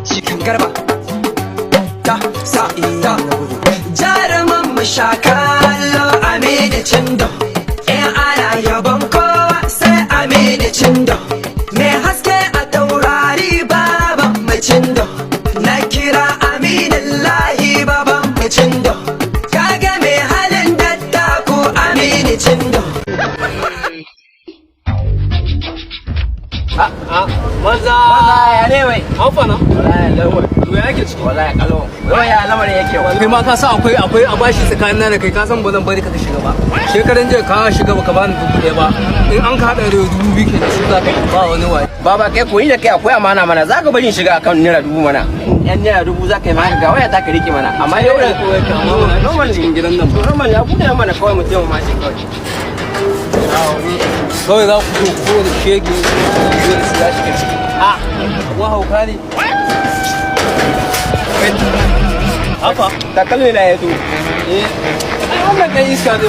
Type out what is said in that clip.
cikin garba ta sa ta jaruman mashakalo amini cindo in ana yabon kowa sai amini cindo mai haske a taurari baban mai cindo na kira aminin lahi baban mai cindo kaga mai halin dattako amini cindo. Maza ya ne wai amfana wallahi lawai to ya yake ciki wallahi kalon wai ya lamarin yake wa kai ma ka san akwai a bashi tsakanin da kai ka san ba zan bari ka shiga ba shekaran jiya ka shiga baka bani $1000 ba in an ka hada da $2000 kenan shi zaka ba wani wai baba kai koyi da kai akwai amana mana zaka bari shiga akan naira 1000 mana yan naira 1000 zaka yi ma ga waya ta ka rike mana amma yau da normal cikin gidan nan normal ya bude mana kawai mutum ma shi kawai kawai za ku ko da shege zai su ya shiga ciki a wa hauka ne haka takalmi na ya zo wannan dan iska ne